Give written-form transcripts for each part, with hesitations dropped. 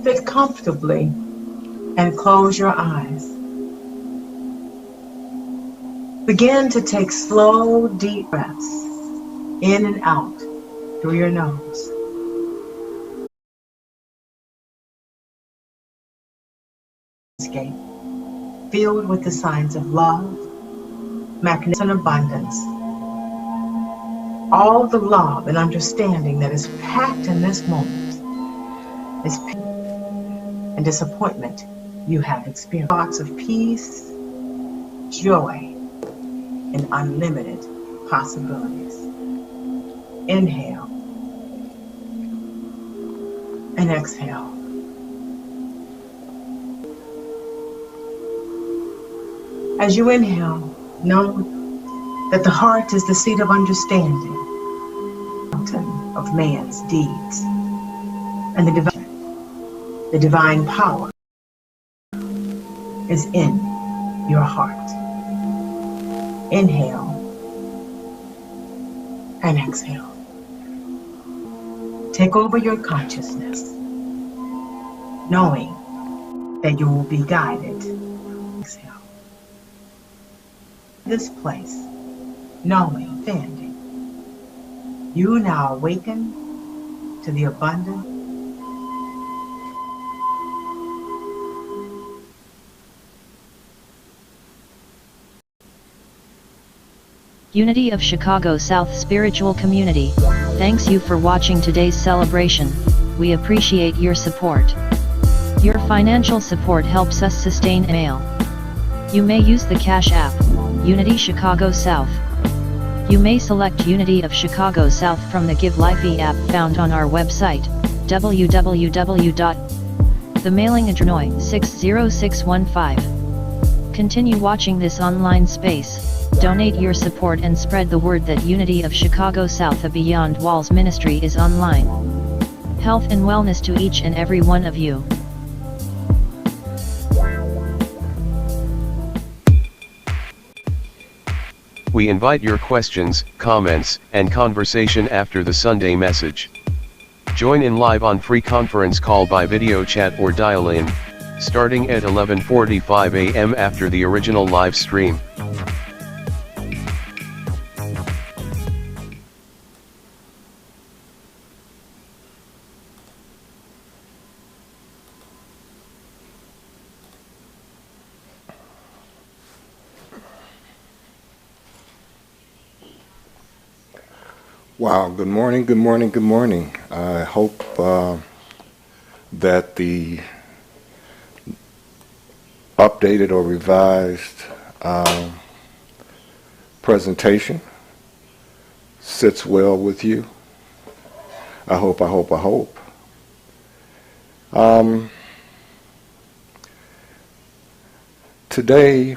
Sit comfortably and close your eyes. Begin to take slow, deep breaths in and out through your nose. Filled with the signs of love, magnificent abundance, all the love and understanding that is packed in this moment is pain and disappointment you have experienced. Thoughts of peace, joy, and unlimited possibilities. Inhale and exhale. As you inhale, know that the heart is the seat of understanding, mountain of man's deeds, and the divine power is in your heart. Inhale and exhale. Take over your consciousness, knowing that you will be guided. Exhale. This place, knowing, standing, you now awaken to the abundance. Unity of Chicago South Spiritual Community, thanks you for watching today's celebration. We appreciate your support. Your financial support helps us sustain mail. You may use the Cash App, Unity Chicago South. You may select Unity of Chicago South from the Give Life app found on our website, www.themailingaddress60615. Continue watching this online space. Donate your support and spread the word that Unity of Chicago South, a Beyond Walls ministry, is online. Health and wellness to each and every one of you. We invite your questions, comments, and conversation after the Sunday message. Join in live on free conference call by video chat or dial in, starting at 11:45 a.m. after the original live stream. Wow, good morning, good morning, good morning. I hope that the updated or revised presentation sits well with you. I hope. Today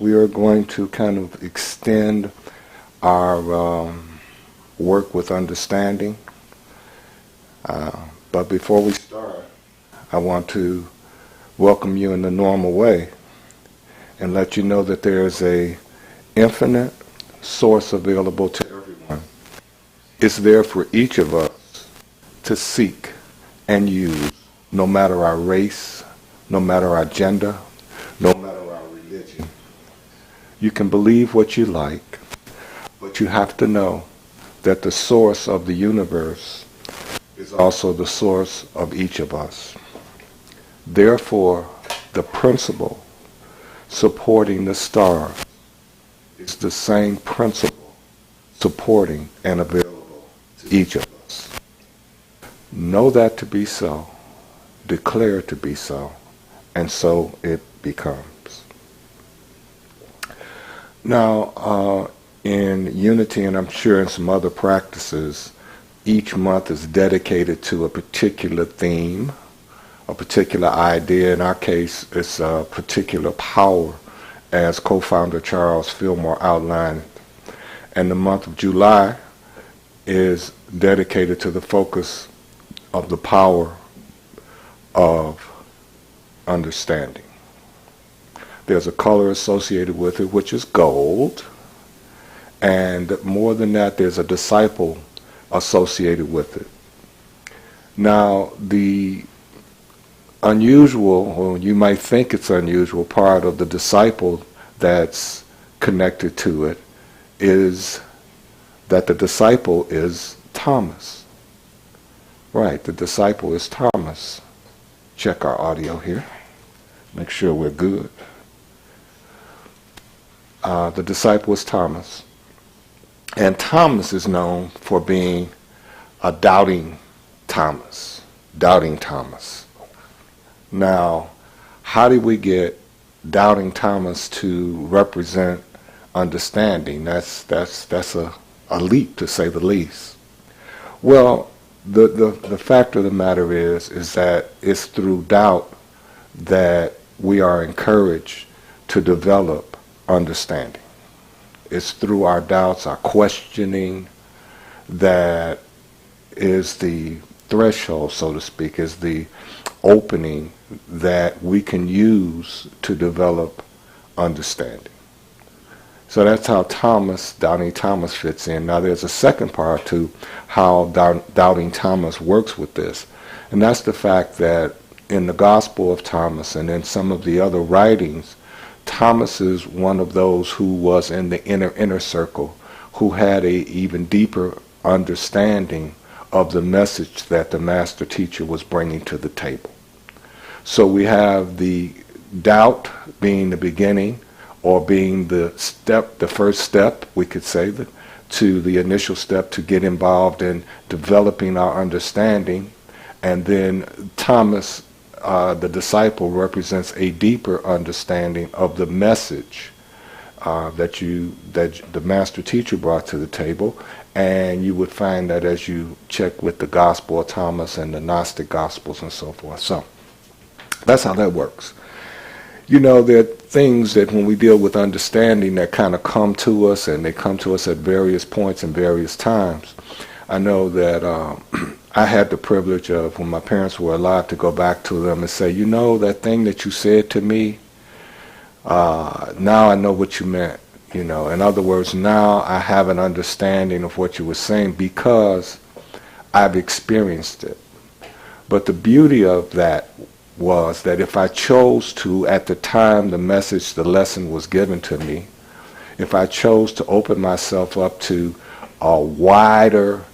we are going to kind of extend our work with understanding. But before we start, I want to welcome you in the normal way and let you know that there is a infinite source available to everyone. It's there for each of us to seek and use, no matter our race, no matter our gender, no matter our religion. You can believe what you like, but you have to know that the source of the universe is also the source of each of us. Therefore, the principle supporting the star is the same principle supporting and available to each of us. Know that to be so, declare it to be so, and so it becomes. Now, in Unity, and I'm sure in some other practices, each month is dedicated to a particular theme, a particular idea. In our case, it's a particular power, as co-founder Charles Fillmore outlined. And the month of July is dedicated to the focus of the power of understanding. There's a color associated with it, which is gold. And more than that, there's a disciple associated with it. Now, the unusual, or you might think it's unusual, part of the disciple that's connected to it is that the disciple is Thomas. Right, the disciple is Thomas. Check our audio here. Make sure we're good. The disciple is Thomas. And Thomas is known for being a doubting Thomas. Doubting Thomas. Now, how did we get doubting Thomas to represent understanding? That's a leap, to say the least. Well, the fact of the matter is that it's through doubt that we are encouraged to develop understanding. It's through our doubts, our questioning, that is the threshold, so to speak, is the opening that we can use to develop understanding. So that's how Doubting Thomas fits in. Now there's a second part to how Doubting Thomas works with this. And that's the fact that in the Gospel of Thomas and in some of the other writings, Thomas is one of those who was in the inner circle, who had a even deeper understanding of the message that the master teacher was bringing to the table. So we have the doubt being the beginning, or being the first step, we could say, to the initial step to get involved in developing our understanding. And then Thomas, the disciple, represents a deeper understanding of the message that the master teacher brought to the table. And you would find that as you check with the Gospel of Thomas and the Gnostic Gospels and so forth. So that's how that works. You know, there are things that when we deal with understanding that kind of come to us, and they come to us at various points and various times. I know that I had the privilege of, when my parents were alive, to go back to them and say, you know, that thing that you said to me, now I know what you meant. You know, in other words, now I have an understanding of what you were saying because I've experienced it. But the beauty of that was that if I chose to, at the time the message, the lesson was given to me, if I chose to open myself up to a wider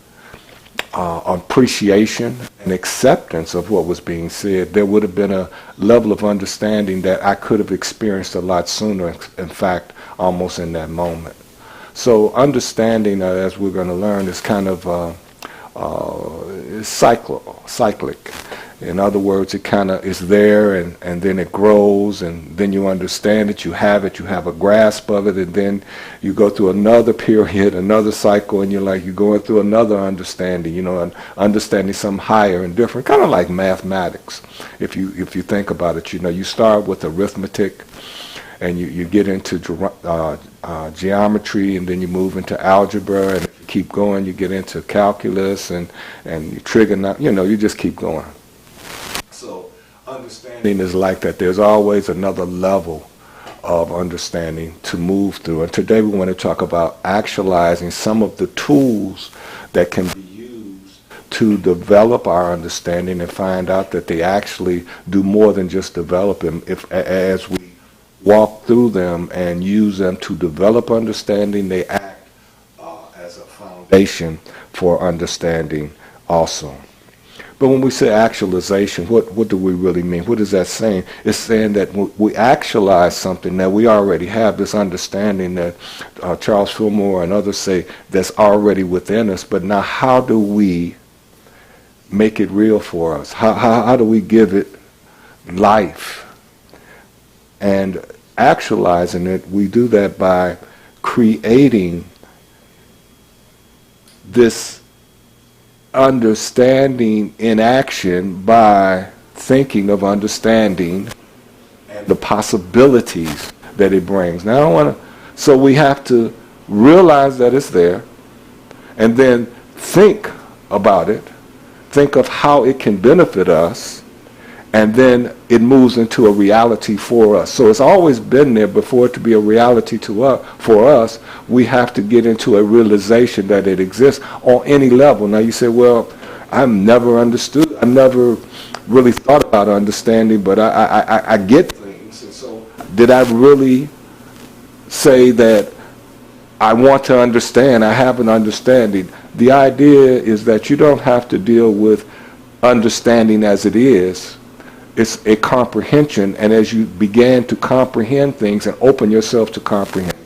appreciation and acceptance of what was being said, there would have been a level of understanding that I could have experienced a lot sooner, in fact, almost in that moment. So understanding, as we're going to learn, is kind of cyclic. In other words, it kind of is there, and then it grows, and then you understand it, you have a grasp of it, and then you go through another period, another cycle, and you're going through another understanding, you know, and understanding something higher and different, kind of like mathematics. If you think about it, you know, you start with arithmetic, and you get into geometry, and then you move into algebra, and if you keep going, you get into calculus and trigonometry, you know, you just keep going. So understanding is like that. There's always another level of understanding to move through. And today we want to talk about actualizing some of the tools that can be used to develop our understanding, and find out that they actually do more than just develop them. As we walk through them and use them to develop understanding, they act as a foundation for understanding also. But when we say actualization, what do we really mean? What is that saying? It's saying that we actualize something that we already have, this understanding that Charles Fillmore and others say that's already within us. But now how do we make it real for us? How do we give it life? And actualizing it, we do that by creating this understanding in action, by thinking of understanding and the possibilities that it brings. Now so we have to realize that it's there, and then think about it, think of how it can benefit us, and then it moves into a reality for us. So it's always been there. Before it to be a reality for us, we have to get into a realization that it exists on any level. Now you say, well, I've never understood, I never really thought about understanding, but I get things. And so did I really say that I want to understand, I have an understanding? The idea is that you don't have to deal with understanding as it is. It's a comprehension, and as you begin to comprehend things and open yourself to comprehending,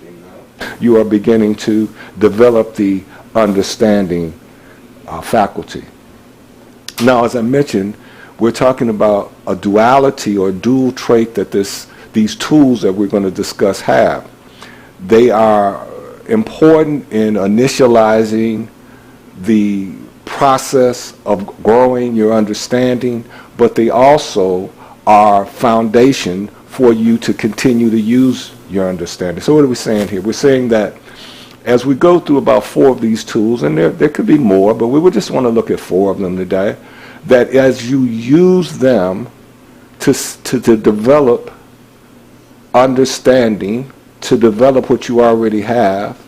you are beginning to develop the understanding faculty. Now, as I mentioned, we're talking about a duality or dual trait that these tools that we're going to discuss have. They are important in initializing the process of growing your understanding, but they also are foundation for you to continue to use your understanding. So what are we saying here? We're saying that as we go through about 4 of these tools, and there could be more, but we would just want to look at 4 of them today, that as you use them to develop understanding, to develop what you already have,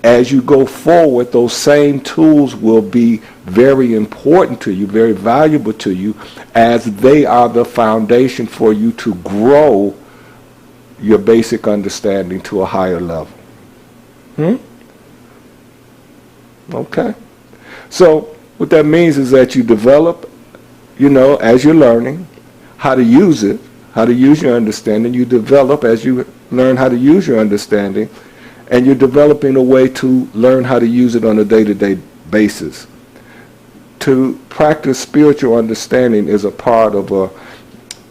as you go forward, those same tools will be very important to you, very valuable to you, as they are the foundation for you to grow your basic understanding to a higher level. Okay. So what that means is that you develop, as you're learning how to use it, how to use your understanding. You develop as you learn how to use your understanding, and you're developing a way to learn how to use it on a day-to-day basis. To practice spiritual understanding is a part of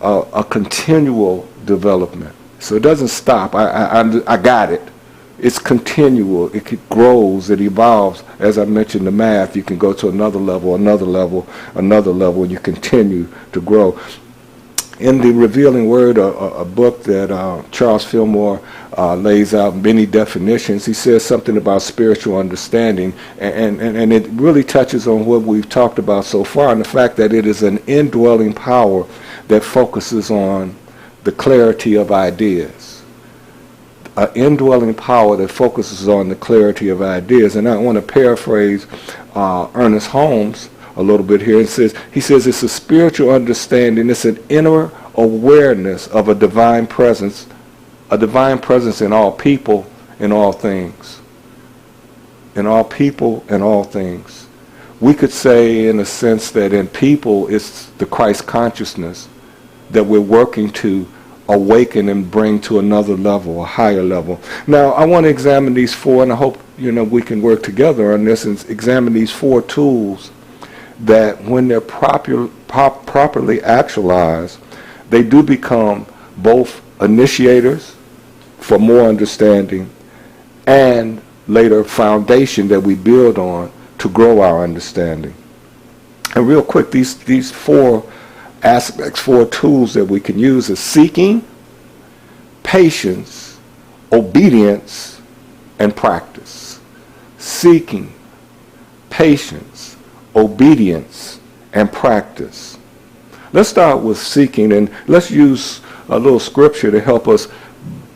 a continual development. So it doesn't stop. I got it. It's continual. It grows. It evolves. As I mentioned, the math, you can go to another level, and you continue to grow. In the Revealing Word, a book that Charles Fillmore lays out many definitions, he says something about spiritual understanding, and it really touches on what we've talked about so far, and the fact that it is an indwelling power that focuses on the clarity of ideas. An indwelling power that focuses on the clarity of ideas. And I want to paraphrase Ernest Holmes a little bit here. He says it's a spiritual understanding. It's an inner awareness of a divine presence in all people, in all things. In all people, and all things. We could say, in a sense, that in people, it's the Christ consciousness that we're working to awaken and bring to another level, a higher level. Now, I want to examine these 4, and I hope we can work together on this and examine these 4 tools that, when they're properly actualized, they do become both initiators for more understanding and later foundation that we build on to grow our understanding. And real quick, these 4 aspects, 4 tools that we can use is seeking, patience, obedience, and practice. Seeking, patience, obedience, and practice. Let's start with seeking, and let's use a little scripture to help us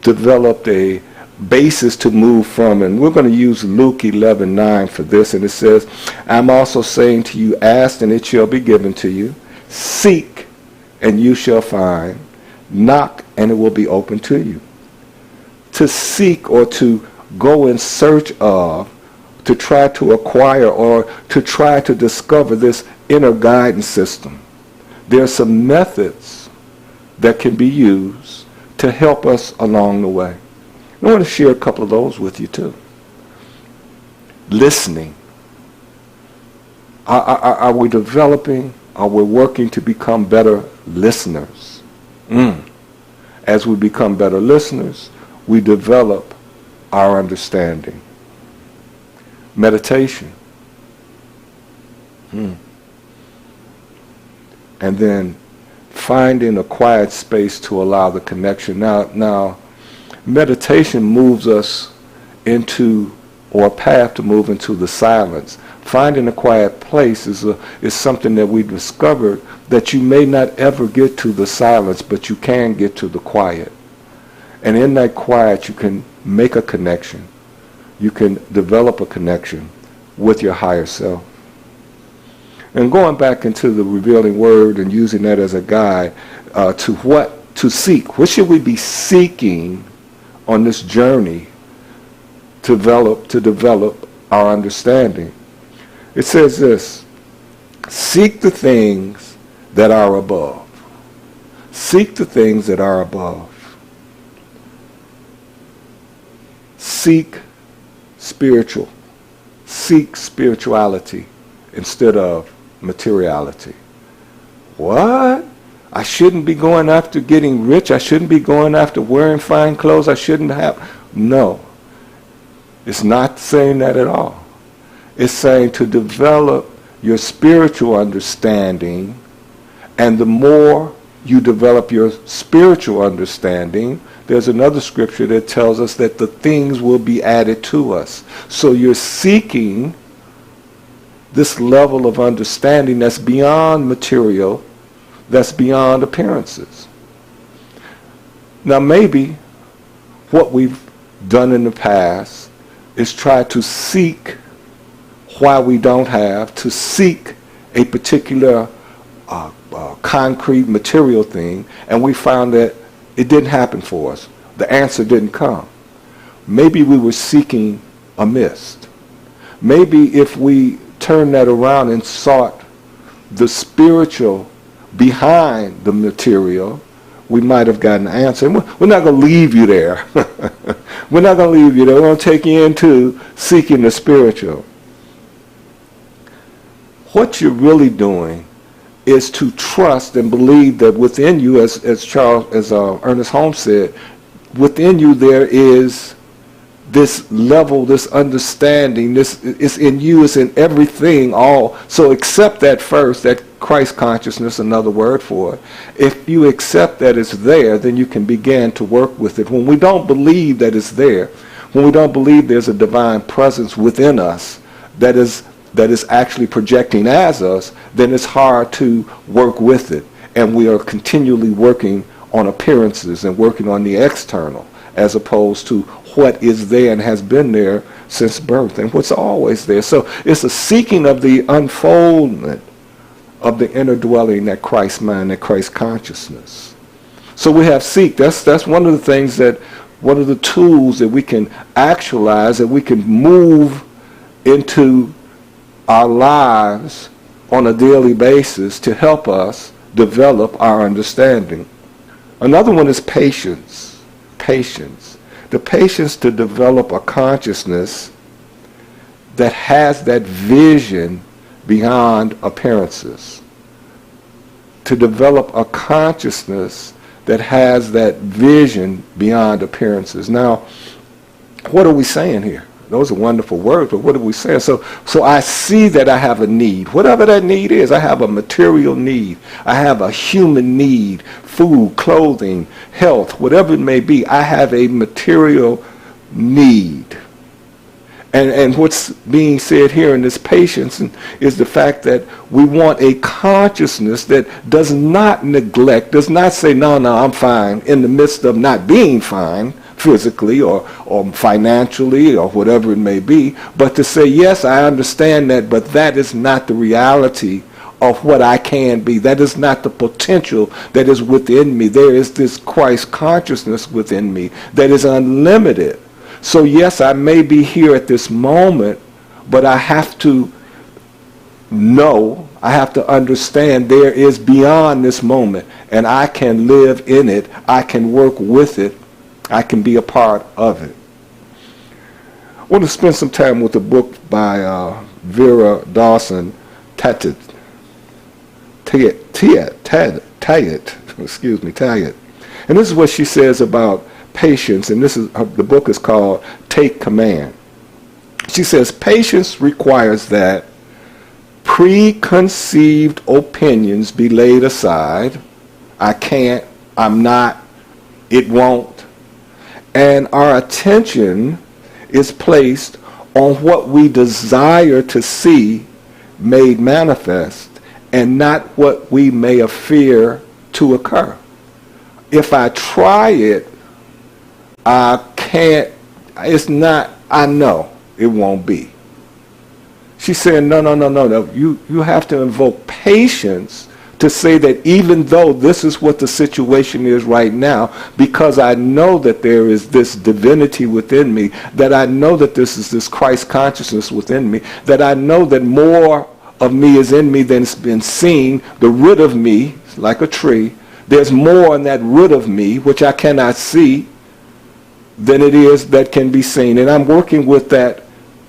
develop a basis to move from. And we're going to use Luke 11:9 for this, and it says, I'm also saying to you, ask and it shall be given to you. Seek and you shall find. Knock and it will be open to you. To seek, or to go in search of, to try to acquire, or to try to discover this inner guidance system. There are some methods that can be used to help us along the way. I want to share a couple of those with you too. Listening. Are we developing? Are we working to become better listeners? As we become better listeners, we develop our understanding. Meditation. And then finding a quiet space to allow the connection. Now, meditation moves us into, or a path to move into, the silence. Finding a quiet place is something that we discovered, that you may not ever get to the silence, but you can get to the quiet. And in that quiet, you can make a connection. You can develop a connection with your higher self. And going back into the revealing word and using that as a guide to what to seek. What should we be seeking on this journey to develop our understanding? It says this: seek the things that are above. Seek the things that are above. Seek spiritual. Seek spirituality instead of materiality. What? I shouldn't be going after getting rich. I shouldn't be going after wearing fine clothes. I shouldn't have. No. It's not saying that at all. It's saying to develop your spiritual understanding, and the more you develop your spiritual understanding, there's another scripture that tells us that the things will be added to us. So you're seeking this level of understanding that's beyond material, that's beyond appearances. Now maybe what we've done in the past is try to seek why we don't have, to seek a particular concrete material thing, and we found that it didn't happen for us. The answer didn't come. Maybe we were seeking amiss. Maybe if we turned that around and sought the spiritual behind the material, we might have gotten an answer. And we're not going to leave you there. We're not going to leave you there. We're going to take you into seeking the spiritual. What you're really doing is to trust and believe that within you, as Ernest Holmes said, within you there is this level, this understanding. This is in you, it's in everything. All so accept that first. That Christ consciousness, another word for it. If you accept that it's there, then you can begin to work with it. When we don't believe that it's there, when we don't believe there's a divine presence within us that is actually projecting as us, then it's hard to work with it. And we are continually working on appearances and working on the external, as opposed to what is there and has been there since birth and what's always there. So it's a seeking of the unfoldment of the inner dwelling, that Christ mind, that Christ consciousness. So we have seek. That's one of the things that, one of the tools that we can actualize, that we can move into our lives on a daily basis to help us develop our understanding. Another one is patience. Patience. The patience to develop a consciousness that has that vision beyond appearances. To develop a consciousness that has that vision beyond appearances. Now, what are we saying here? Those are wonderful words, but what are we saying? So I see that I have a need. Whatever that need is, I have a material need. I have a human need, food, clothing, health, whatever it may be. I have a material need. And what's being said here in this patience is the fact that we want a consciousness that does not neglect, does not say, no, I'm fine, in the midst of not being fine, physically or financially or whatever it may be, but to say, yes, I understand that, but that is not the reality of what I can be. That is not the potential that is within me. There is this Christ consciousness within me that is unlimited. So yes, I may be here at this moment, but I have to know, I have to understand there is beyond this moment, and I can live in it, I can work with it, I can be a part of it. I want to spend some time with a book by Vera Dawson Tayyat. And this is what she says about patience, and the book is called Take Command. She says, patience requires that preconceived opinions be laid aside. I can't, I'm not, it won't. And our attention is placed on what we desire to see made manifest, and not what we may fear to occur. If I try it, I can't, it's not, I know it won't be. She's saying, no, no, no, no, no. You have to invoke patience to say that even though this is what the situation is right now, because I know that there is this divinity within me, that I know that this is this Christ consciousness within me, that I know that more of me is in me than's been seen, the root of me, like a tree, there's more in that root of me, which I cannot see, than it is that can be seen. And I'm working with that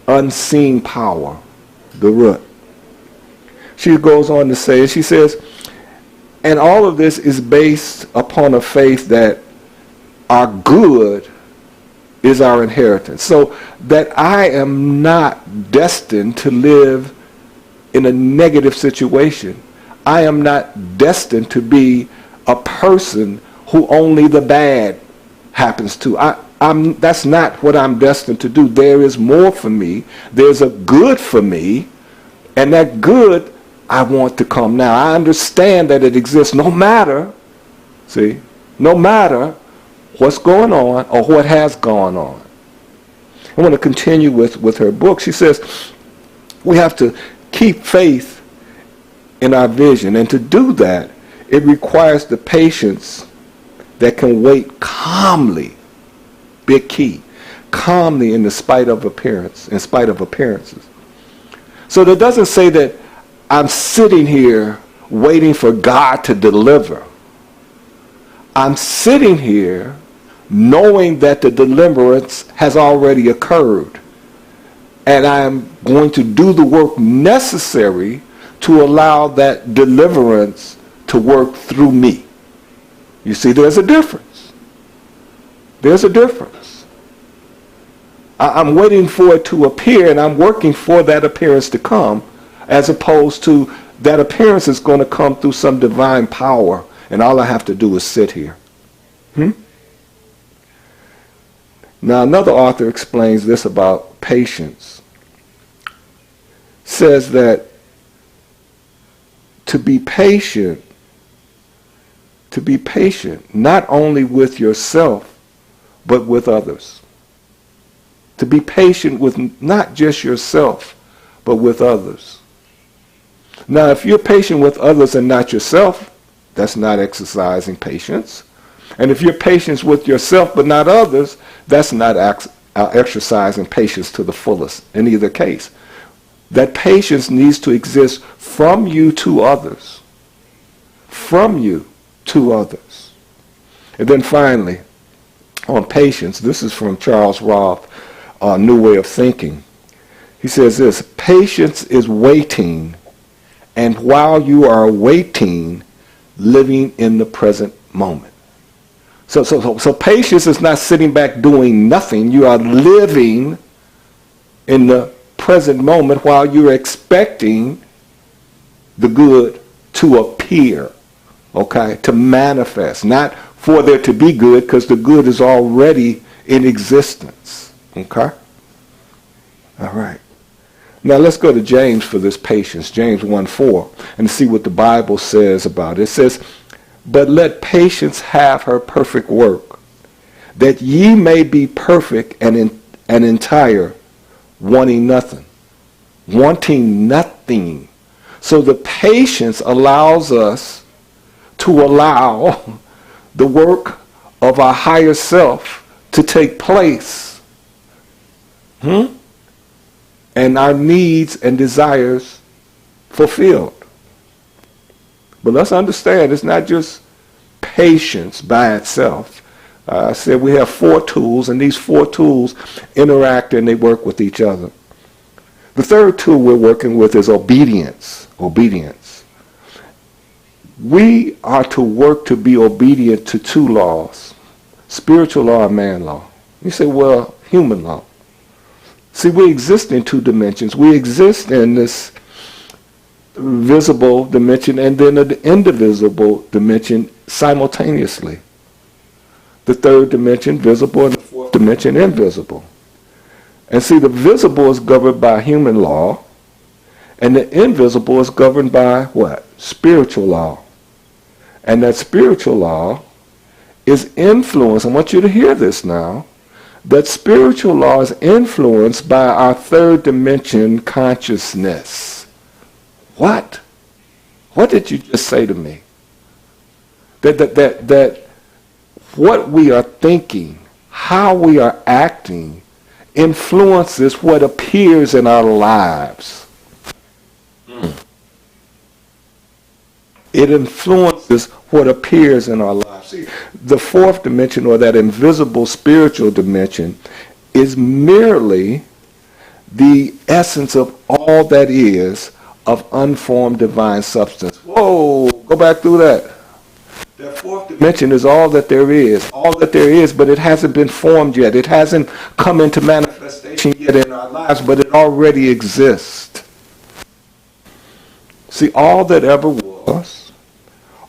unseen power, the root. She goes on to say, she says, and all of this is based upon a faith that our good is our inheritance. So that I am not destined to live in a negative situation. I am not destined to be a person who only the bad happens to. That's not what I'm destined to do. There is more for me. There's a good for me, and that good I want to come now. I understand that it exists no matter, no matter what's going on or what has gone on. I want to continue with her book. She says we have to keep faith in our vision, and to do that, it requires the patience that can wait calmly. Big key. Calmly in spite of appearances. So that doesn't say that I'm sitting here waiting for God to deliver. I'm sitting here knowing that the deliverance has already occurred. And I'm going to do the work necessary to allow that deliverance to work through me. You see, there's a difference. There's a difference. I'm waiting for it to appear, and I'm working for that appearance to come, as opposed to that appearance is going to come through some divine power, and all I have to do is sit here. Now, another author explains this about patience. Says that to be patient not only with yourself, but with others. To be patient with not just yourself, but with others. Now, if you're patient with others and not yourself, that's not exercising patience. And if you're patient with yourself but not others, that's not exercising patience to the fullest in either case. That patience needs to exist from you to others. From you to others. And then finally, on patience, this is from Charles Roth, New Way of Thinking. He says this: patience is waiting, and while you are waiting, living in the present moment. So patience is not sitting back doing nothing. You are living in the present moment while you're expecting the good to appear, to manifest. Not for there to be good, because the good is already in existence. Okay? All right. Now let's go to James for this patience, James 1:4, and see what the Bible says about it. It says, but let patience have her perfect work, that ye may be perfect and entire, wanting nothing. Wanting nothing. So the patience allows us to allow the work of our higher self to take place. And our needs and desires fulfilled. But let's understand, it's not just patience by itself. I said we have 4 tools, and these 4 tools interact and they work with each other. The third tool we're working with is obedience. Obedience. We are to work to be obedient to 2 laws: spiritual law and man law. You say, well, human law. See, we exist in 2 dimensions. We exist in this visible dimension and then an indivisible dimension simultaneously. The third dimension, visible, and the fourth dimension, invisible. And see, the visible is governed by human law, and the invisible is governed by what? Spiritual law. And that spiritual law is influenced, I want you to hear this now, that spiritual law is influenced by our third dimension consciousness. What? What did you just say to me? That what we are thinking, how we are acting, influences what appears in our lives. It influences what appears in our lives. See, the fourth dimension, or that invisible spiritual dimension, is merely the essence of all that is of unformed divine substance. Whoa, go back through that. That fourth dimension is all that there is, but it hasn't been formed yet. It hasn't come into manifestation yet in our lives, but it already exists. See, all that ever was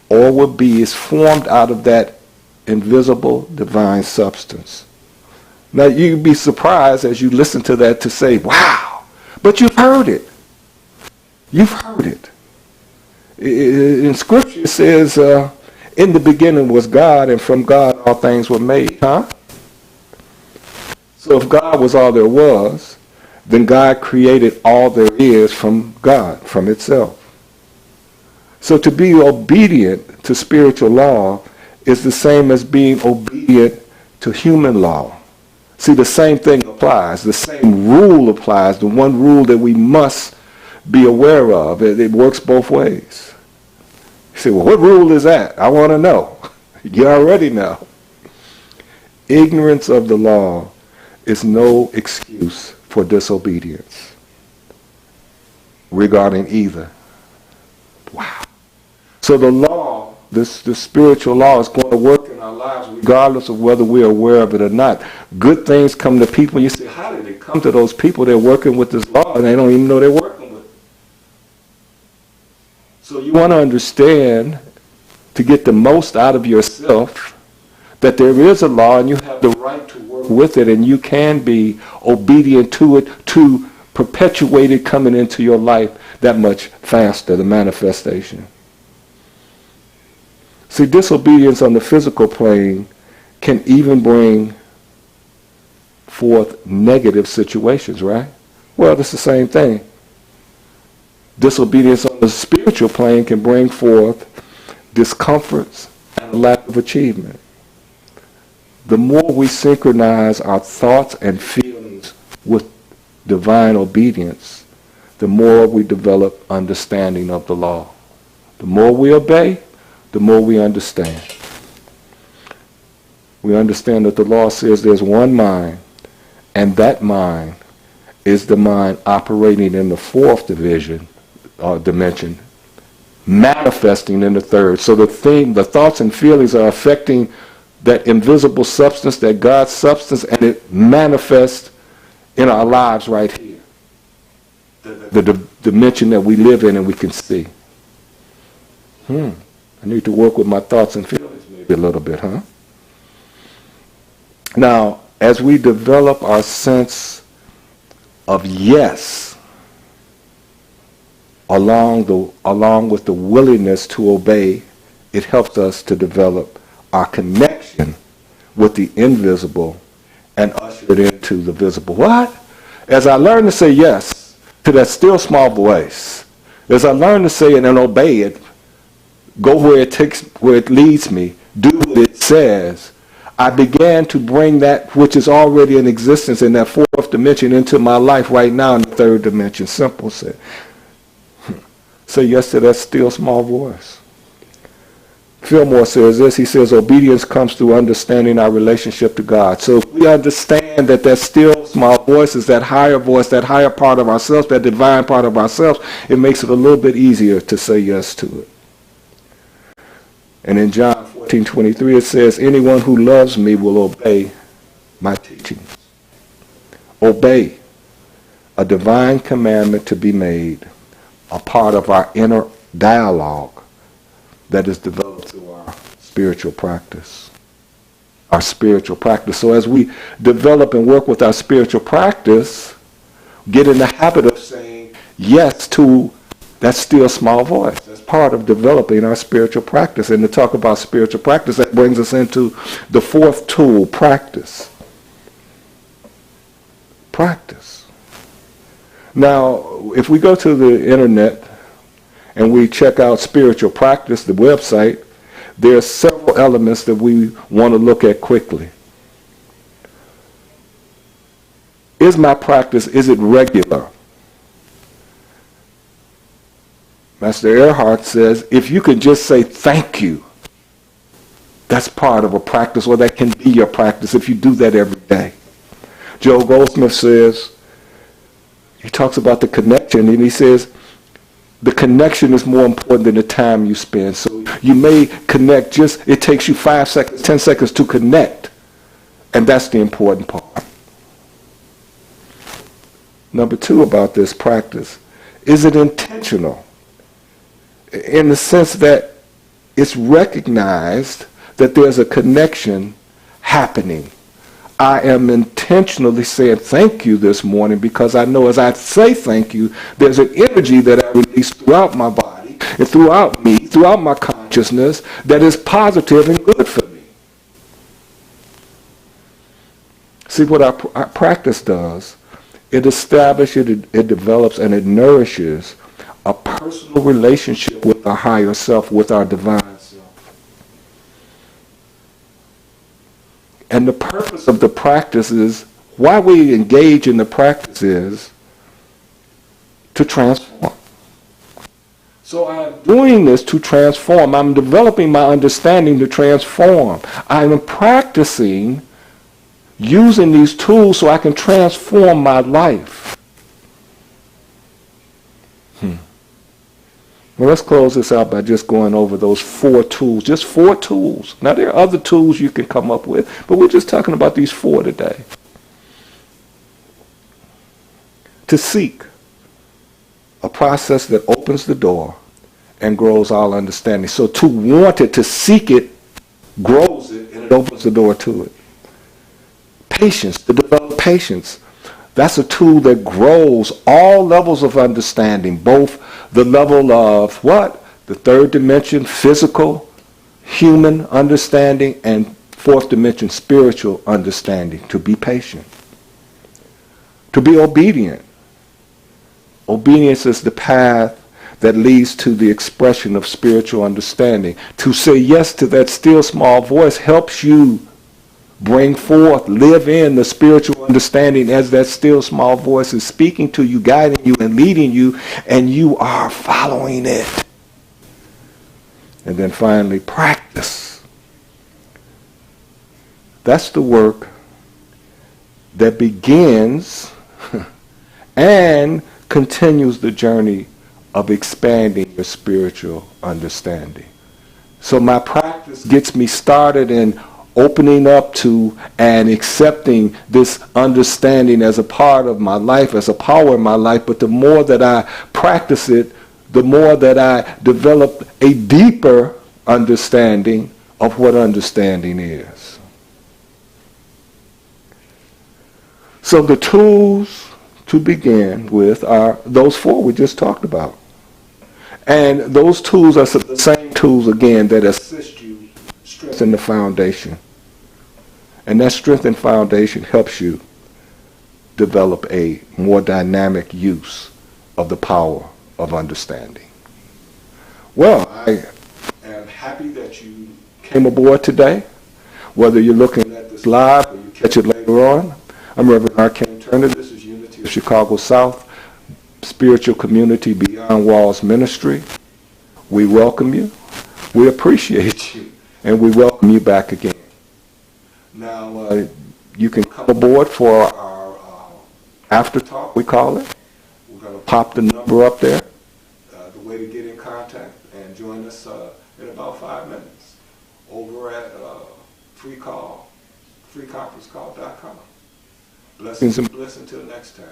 or will be is formed out of that invisible divine substance. Now, you'd be surprised as you listen to that to say, wow, but you've heard it. You've heard it. In Scripture it says, in the beginning was God, and from God all things were made. Huh? So if God was all there was, then God created all there is from God, from itself. So to be obedient to spiritual law is the same as being obedient to human law. See, the same thing applies. The same rule applies. The one rule that we must be aware of. It works both ways. You say, well, what rule is that? I want to know. You already know. Ignorance of the law is no excuse for disobedience regarding either. Wow. So the law, this spiritual law, is going to work in our lives regardless of whether we're aware of it or not. Good things come to people. You say, how did it come to those people? They're working with this law and they don't even know they're working with it. So you want to understand, to get the most out of yourself, that there is a law and you have the right to work with it, and you can be obedient to it to perpetuate it coming into your life that much faster, the manifestation. See, disobedience on the physical plane can even bring forth negative situations, right? Well, it's the same thing. Disobedience on the spiritual plane can bring forth discomforts and a lack of achievement. The more we synchronize our thoughts and feelings with divine obedience, the more we develop understanding of the law. The more we obey, the more we understand. We understand that the law says there's one mind, and that mind is the mind operating in the fourth dimension, manifesting in the third. So the thoughts and feelings are affecting that invisible substance, that God's substance, and it manifests in our lives right here. The dimension that we live in and we can see. I need to work with my thoughts and feelings maybe a little bit, huh? Now, as we develop our sense of yes, along with the willingness to obey, it helps us to develop our connection with the invisible and usher it into the visible. What? As I learn to say yes to that still small voice, as I learn to say it and obey it, go where it leads me, do what it says, I began to bring that which is already in existence in that fourth dimension into my life right now in the third dimension. Simple said. Say yes to that still small voice. Fillmore says this. He says obedience comes through understanding our relationship to God. So if we understand that still small voice is that higher voice, that higher part of ourselves, that divine part of ourselves, it makes it a little bit easier to say yes to it. And in John 14:23 it says, anyone who loves me will obey my teachings. Obey, a divine commandment to be made, a part of our inner dialogue that is developed through our spiritual practice. Our spiritual practice. So as we develop and work with our spiritual practice, get in the habit of saying yes to that still small voice. That's part of developing our spiritual practice. And to talk about spiritual practice, that brings us into the fourth tool, practice. practice. Now, if we go to the internet and we check out spiritual practice, the website, there are several elements that we want to look at quickly. Is my practice, is it regular? Master Earhart says, if you can just say thank you, that's part of a practice, or that can be your practice if you do that every day. Joe Goldsmith says, he talks about the connection, and he says, the connection is more important than the time you spend. So you may connect it takes you 5 seconds, 10 seconds to connect, and that's the important part. Number 2 about this practice, is it intentional? In the sense that it's recognized that there's a connection happening. I am intentionally saying thank you this morning because I know as I say thank you, there's an energy that I release throughout my body and throughout me, throughout my consciousness, that is positive and good for me. See what our practice does? It establishes, it develops, and it nourishes a personal relationship with our higher self, with our divine self. And the purpose of the practice is, why we engage in the practice is to transform. So I'm doing this to transform. I'm developing my understanding to transform. I'm practicing using these tools so I can transform my life. Well, let's close this out by just going over those 4 tools. Just 4 tools. Now, there are other tools you can come up with, but we're just talking about these 4 today. To seek, a process that opens the door and grows all understanding. So to want it, to seek it, grows it, and it opens the door to it. Patience, to develop patience. That's a tool that grows all levels of understanding, both the level of what? The 3rd dimension, physical, human understanding, and 4th dimension, spiritual understanding. To be patient. To be obedient. Obedience is the path that leads to the expression of spiritual understanding. To say yes to that still small voice helps you bring forth, live in the spiritual understanding as that still small voice is speaking to you, guiding you, and leading you, and you are following it. And then finally, practice. That's the work that begins and continues the journey of expanding your spiritual understanding. So my practice gets me started in opening up to and accepting this understanding as a part of my life, as a power in my life. But the more that I practice it, the more that I develop a deeper understanding of what understanding is. So the tools to begin with are those 4 we just talked about. And those tools are the same tools, again, that assist you strengthen the foundation. And that strengthened foundation helps you develop a more dynamic use of the power of understanding. Well, I am happy that you came aboard today. Whether you're looking at this live or you catch it later on, I'm Reverend Arcane Turner. This is Unity of Chicago South, Spiritual Community Beyond Walls Ministry. We welcome you. We appreciate you. And we welcome you back again. Now, you can come aboard for our after talk, we call it. We're going to pop the number up there, the way to get in contact, and join us in about 5 minutes over at freeconferencecall.com. Blessings and bliss until next time.